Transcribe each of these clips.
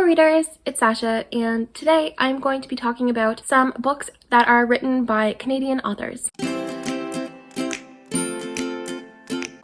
Hello readers, it's Sasha, and today I'm going to be talking about some books that are written by Canadian authors.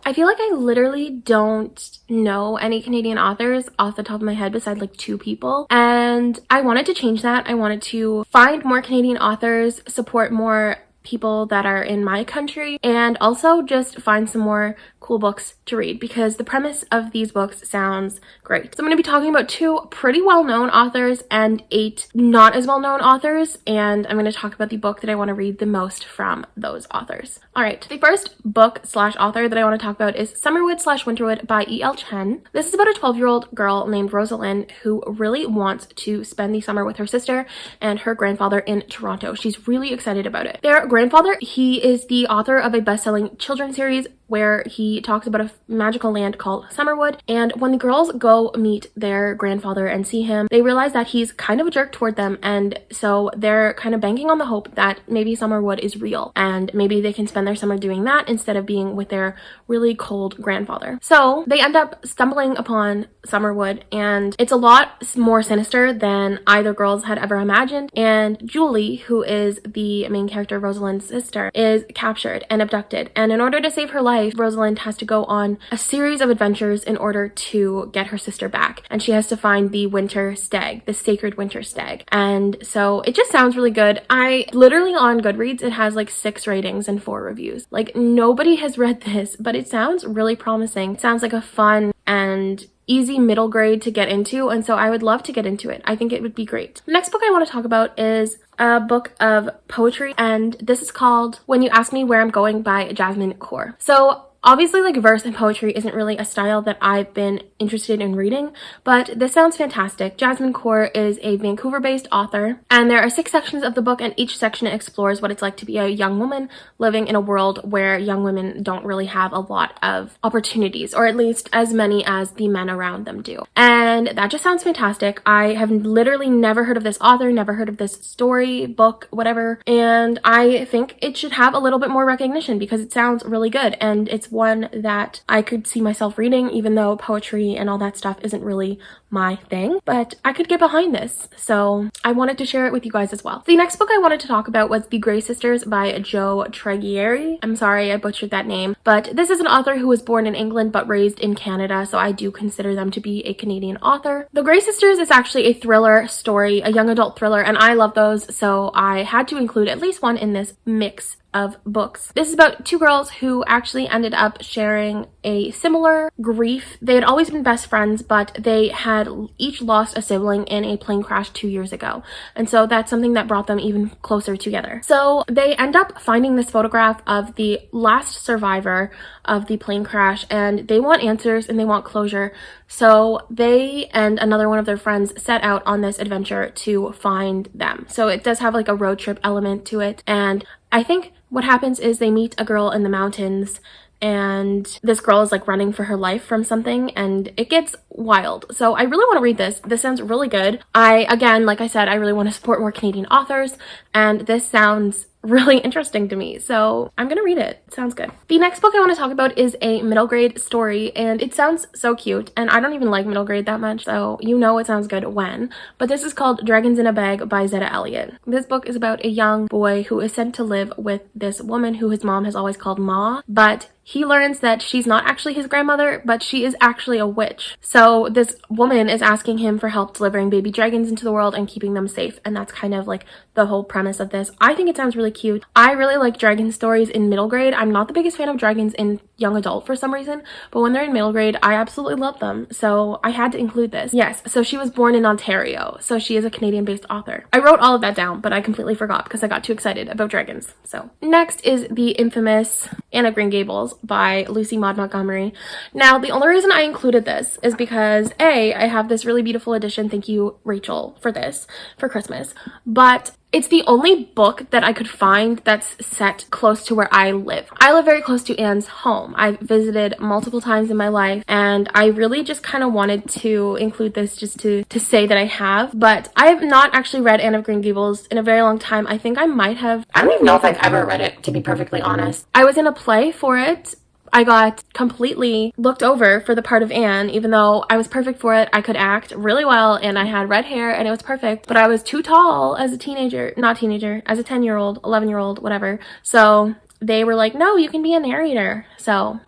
I feel like I literally don't know any Canadian authors off the top of my head besides like 2 people, and I wanted to change that. I wanted to find more Canadian authors, support more people that are in my country, and also just find some more cool books to read because the premise of these books sounds great. So I'm going to be talking about 2 pretty well-known authors and 8 not as well-known authors, and I'm going to talk about the book that I want to read the most from those authors. Alright, the first book slash author that I want to talk about is Summerwood slash Winterwood by E.L. Chen. This is about a 12-year-old girl named Rosalind who really wants to spend the summer with her sister and her grandfather in Toronto. She's really excited about it. Their grandfather, he is the author of a best-selling children's series where he talks about a magical land called Summerwood, and when the girls go meet their grandfather and see him, they realize that he's kind of a jerk toward them, and so they're kind of banking on the hope that maybe Summerwood is real and maybe they can spend their summer doing that instead of being with their really cold grandfather. So they end up stumbling upon Summerwood, and it's a lot more sinister than either girls had ever imagined, and Julie, who is the main character, Rosalind's sister, is captured and abducted, and in order to save her life, Rosalind has to go on a series of adventures in order to get her sister back, and she has to find the winter stag, the sacred winter stag. And so it just sounds really good. I literally, on Goodreads, it has like 6 ratings and 4 reviews. Like, nobody has read this, but it sounds really promising. It sounds like a fun and easy middle grade to get into, and so I would love to get into it. I think it would be great. The next book I want to talk about is a book of poetry, and this is called When You Ask Me Where I'm Going by Jasmine Kaur. So obviously, like, verse and poetry isn't really a style that I've been interested in reading, but this sounds fantastic. Jasmine Kaur is a Vancouver-based author, and there are 6 sections of the book, and each section explores what it's like to be a young woman living in a world where young women don't really have a lot of opportunities, or at least as many as the men around them do. And that just sounds fantastic. I have literally never heard of this author, never heard of this story, book, whatever, and I think it should have a little bit more recognition because it sounds really good, and it's one that I could see myself reading, even though poetry and all that stuff isn't really my thing, but I could get behind this, so I wanted to share it with you guys as well. The next book I wanted to talk about was The Grey Sisters by Jo Treggieri. I'm sorry I butchered that name, but this is an author who was born in England but raised in Canada, so I do consider them to be a Canadian author. The Grey Sisters is actually a thriller story, a young adult thriller, and I love those, so I had to include at least one in this mix of books. This is about 2 girls who actually ended up sharing a similar grief. They had always been best friends, but they had each lost a sibling in a plane crash 2 years ago, and so that's something that brought them even closer together. So they end up finding this photograph of the last survivor of the plane crash, and they want answers and they want closure, so they and another one of their friends set out on this adventure to find them. So it does have like a road trip element to it, and I think what happens is they meet a girl in the mountains, and this girl is like running for her life from something, and it gets wild. So I really want to read this. This sounds really good. Again, like I said, I really want to support more Canadian authors, and this sounds really interesting to me, so I'm gonna read it. It sounds good. The next book I want to talk about is a middle grade story, and it sounds so cute, and I don't even like middle grade that much, so you know it sounds good when. But this is called Dragons in a Bag by Zeta Elliott. This book is about a young boy who is sent to live with this woman who his mom has always called Ma, but he learns that she's not actually his grandmother, but she is actually a witch. So this woman is asking him for help delivering baby dragons into the world and keeping them safe, and that's kind of like the whole premise of this. I think it sounds really cute. I really like dragon stories in middle grade. I'm not the biggest fan of dragons in young adult for some reason, but when they're in middle grade, I absolutely love them, so I had to include this. Yes, so she was born in Ontario, so she is a Canadian-based author. I wrote all of that down, but I completely forgot because I got too excited about dragons. So next is the infamous Anne of Green Gables by Lucy Maud Montgomery. Now, the only reason I included this is because A, I have this really beautiful edition, thank you Rachel for this, for Christmas, but it's the only book that I could find that's set close to where I live. I live very close to Anne's home. I've visited multiple times in my life, and I really just kind of wanted to include this just to say that I have. But I have not actually read Anne of Green Gables in a very long time. I think I might have. I don't even know if I've ever read it, to be perfectly honest. I was in a play for it I got completely looked over for the part of Anne, even though I was perfect for it. I could act really well and I had red hair and it was perfect, but I was too tall as a teenager, not teenager, as a 10-year-old, 11-year-old, whatever. So they were like, no, you can be a narrator. So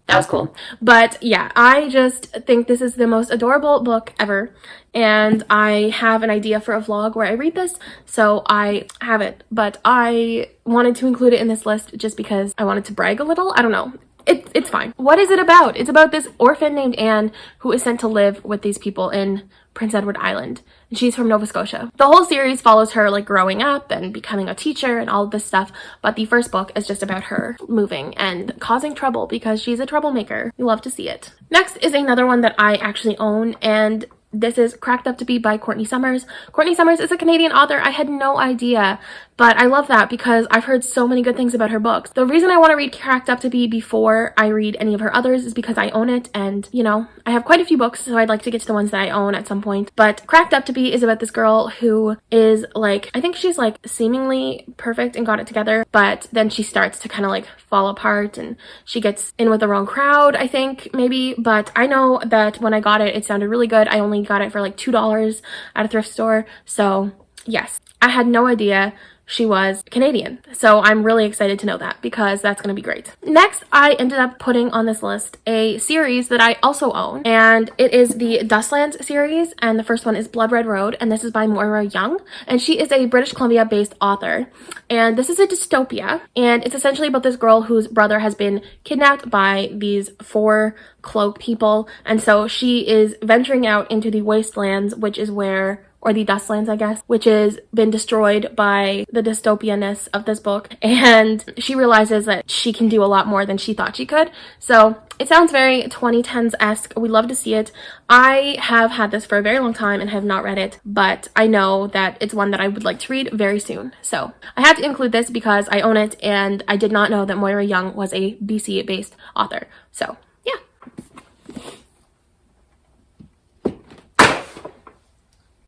that was cool. But yeah, I just think this is the most adorable book ever. And I have an idea for a vlog where I read this, so I have it. But I wanted to include it in this list just because I wanted to brag a little. I don't know. It's fine. What is it about? It's about this orphan named Anne who is sent to live with these people in Prince Edward Island. And she's from Nova Scotia. The whole series follows her like growing up and becoming a teacher and all of this stuff. But the first book is just about her moving and causing trouble because she's a troublemaker. You love to see it. Next is another one that I actually own, and this is Cracked Up to Be by Courtney Summers. Courtney Summers is a Canadian author. I had no idea, but I love that because I've heard so many good things about her books. The reason I want to read Cracked Up to Be before I read any of her others is because I own it, and you know, I have quite a few books, so I'd like to get to the ones that I own at some point. But Cracked Up to Be is about this girl who is like, I think she's like seemingly perfect and got it together, but then she starts to kind of like fall apart and she gets in with the wrong crowd, I think, maybe. But I know that when I got it, it sounded really good. I only got it for like $2 at a thrift store. So yes, I had no idea she was Canadian. So I'm really excited to know that because that's going to be great. Next, I ended up putting on this list a series that I also own, and it is the Dustlands series, and the first one is Blood Red Road, and this is by Moira Young, and she is a British Columbia based author, and this is a dystopia, and it's essentially about this girl whose brother has been kidnapped by these 4 cloak people, and so she is venturing out into the wastelands, which is where, or the Dustlands, I guess, which has been destroyed by the dystopianness of this book. And she realizes that she can do a lot more than she thought she could. So it sounds very 2010s-esque. We love to see it. I have had this for a very long time and have not read it, but I know that it's one that I would like to read very soon. So I had to include this because I own it, and I did not know that Moira Young was a BC-based author. So yeah.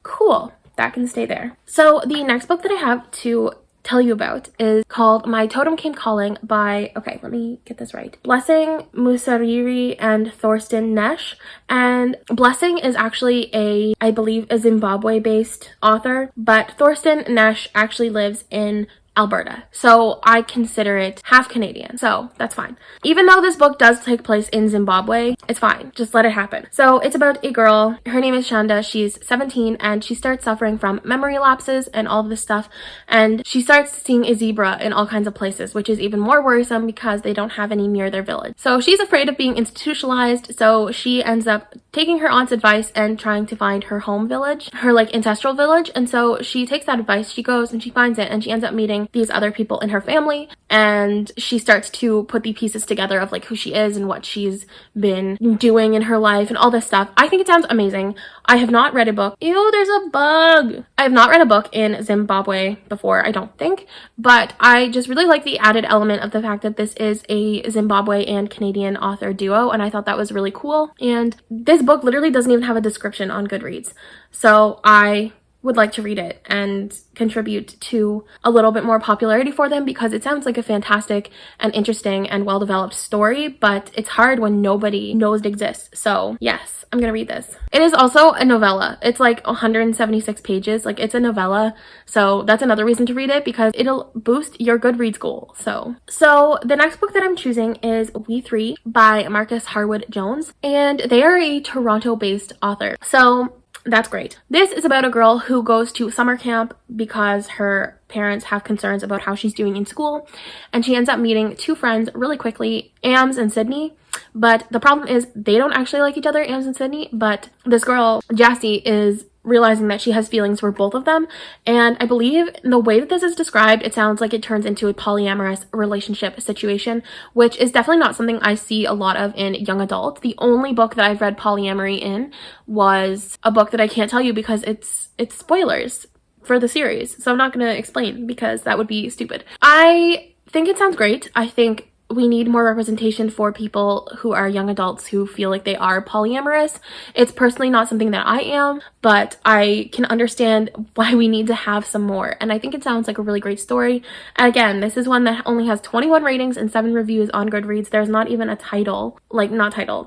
Cool, that can stay there. So the next book that I have to tell you about is called My Totem Came Calling by, okay, let me get this right, Blessing Musariri and Thorsten Nesh. And Blessing is actually I believe a Zimbabwe-based author, but Thorsten Nesh actually lives in Alberta, so I consider it half Canadian, so that's fine. Even though this book does take place in Zimbabwe, it's fine, just let it happen. So it's about a girl, her name is Shanda, she's 17, and she starts suffering from memory lapses and all of this stuff, and she starts seeing a zebra in all kinds of places, which is even more worrisome because they don't have any near their village. So she's afraid of being institutionalized, so she ends up taking her aunt's advice and trying to find her home village, her like ancestral village, and so she takes that advice, she goes and she finds it, and she ends up meeting these other people in her family, and she starts to put the pieces together of like who she is and what she's been doing in her life and all this stuff. I think it sounds amazing. I have not read a book. Ew, there's a bug. I have not read a book in Zimbabwe before, I don't think, but I just really like the added element of the fact that this is a Zimbabwe and Canadian author duo, and I thought that was really cool. And this book literally doesn't even have a description on Goodreads, so I would like to read it and contribute to a little bit more popularity for them because it sounds like a fantastic and interesting and well-developed story, but it's hard when nobody knows it exists. So yes, I'm gonna read this. It is also a novella. It's like 176 pages. Like, it's a novella, so that's another reason to read it because it'll boost your Goodreads goal. So the next book that I'm choosing is WeThree by Marcus Harwood Jones, and they are a Toronto-based author. So that's great. This is about a girl who goes to summer camp because her parents have concerns about how she's doing in school, and she ends up meeting 2 friends really quickly, Ams and Sydney. But the problem is they don't actually like each other, Ams and Sydney, but this girl, Jassy, is realizing that she has feelings for both of them, and I believe the way that this is described, it sounds like it turns into a polyamorous relationship situation, which is definitely not something I see a lot of in young adults. The only book that I've read polyamory in was a book that I can't tell you because it's spoilers for the series, so I'm not going to explain because that would be stupid. I think it sounds great. I think we need more representation for people who are young adults who feel like they are polyamorous. It's personally not something that I am, but I can understand why we need to have some more. And I think it sounds like a really great story. And again, this is one that only has 21 ratings and 7 reviews on Goodreads. There's not even a title,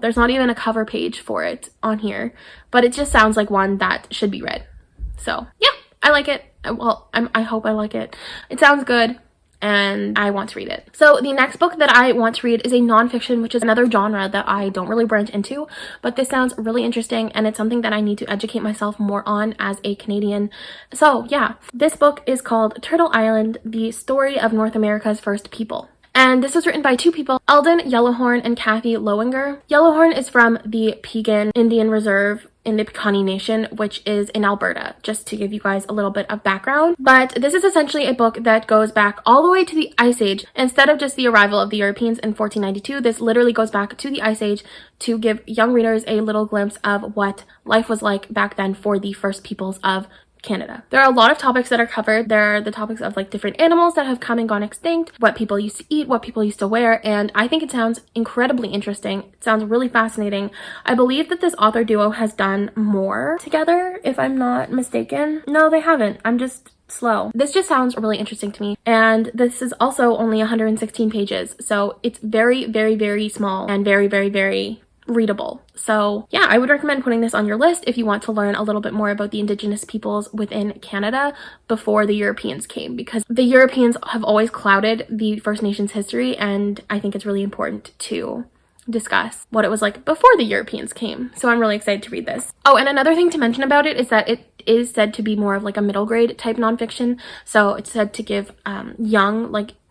there's not even a cover page for it on here, but it just sounds like one that should be read. So yeah, I like it. Well, I hope I like it. It sounds good, and I want to read it. So the next book that I want to read is a nonfiction, which is another genre that I don't really branch into, but this sounds really interesting, and it's something that I need to educate myself more on as a Canadian. So yeah, this book is called Turtle Island, the story of North America's first people. And this was written by 2 people, Eldon Yellowhorn and Kathy Lowinger. Yellowhorn is from the Piegan Indian Reserve in the Piikani Nation, which is in Alberta, just to give you guys a little bit of background. But this is essentially a book that goes back all the way to the Ice Age. Instead of just the arrival of the Europeans in 1492, this literally goes back to the Ice Age to give young readers a little glimpse of what life was like back then for the first peoples of Canada. There are a lot of topics that are covered. There are the topics of like different animals that have come and gone extinct, what people used to eat, what people used to wear, and I think it sounds incredibly interesting. It sounds really fascinating. I believe that this author duo has done more together, if I'm not mistaken. No, they haven't. I'm just slow. This just sounds really interesting to me, and this is also only 116 pages, so it's very, very, very small and very, very, very readable. So yeah, I would recommend putting this on your list if you want to learn a little bit more about the Indigenous peoples within Canada before the Europeans came, because the Europeans have always clouded the First Nations history, and I think it's really important to discuss what it was like before the Europeans came. So I'm really excited to read this. Oh, and another thing to mention about it is that it is said to be more of like a middle grade type nonfiction. So it's said to give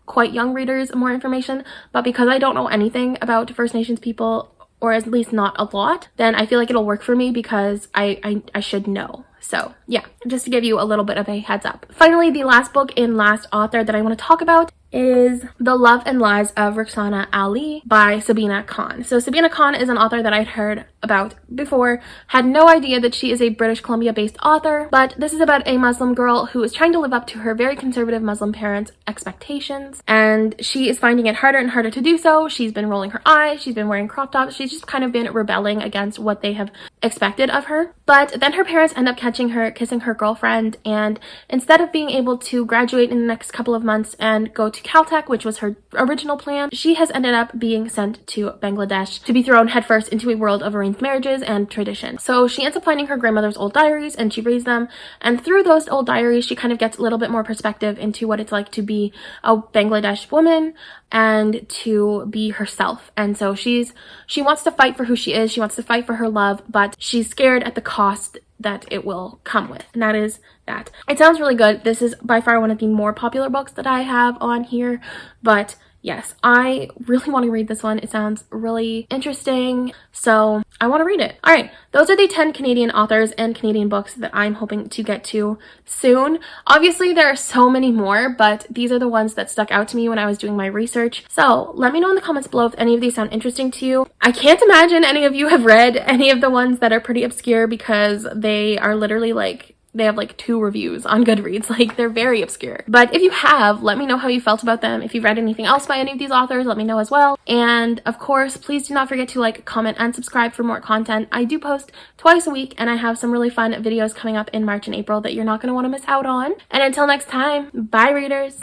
quite young readers more information, but because I don't know anything about First Nations people, or at least not a lot, then I feel like it'll work for me because I should know. So yeah, just to give you a little bit of a heads up. Finally, the last book and last author that I want to talk about is The Love and Lies of Riksana Ali by Sabina Khan. So Sabina Khan is an author that I'd heard about before, had no idea that she is a British Columbia based author, but this is about a Muslim girl who is trying to live up to her very conservative Muslim parents' expectations, and she is finding it harder and harder to do so. She's been rolling her eyes, she's been wearing crop tops, she's just kind of been rebelling against what they have expected of her. But then her parents end up catching her kissing her girlfriend, and instead of being able to graduate in the next couple of months and go to Caltech, which was her original plan, she has ended up being sent to Bangladesh to be thrown headfirst into a world of arranged marriages and tradition. So she ends up finding her grandmother's old diaries, and she reads them, and through those old diaries she kind of gets a little bit more perspective into what it's like to be a Bangladesh woman and to be herself. And so she wants to fight for who she is, she wants to fight for her love, but she's scared at the cost that it will come with, and that is that. It sounds really good. This is by far one of the more popular books that I have on here, but yes, I really want to read this one. It sounds really interesting, so I want to read it. All right, those are the 10 Canadian authors and Canadian books that I'm hoping to get to soon. Obviously, there are so many more, but these are the ones that stuck out to me when I was doing my research. So let me know in the comments below if any of these sound interesting to you. I can't imagine any of you have read any of the ones that are pretty obscure, because they are literally they have like 2 reviews on Goodreads. Like, they're very obscure. But if you have, let me know how you felt about them. If you've read anything else by any of these authors, let me know as well. And of course, please do not forget to like, comment, and subscribe for more content. I do post twice a week, and I have some really fun videos coming up in March and April that you're not going to want to miss out on. And until next time, bye readers!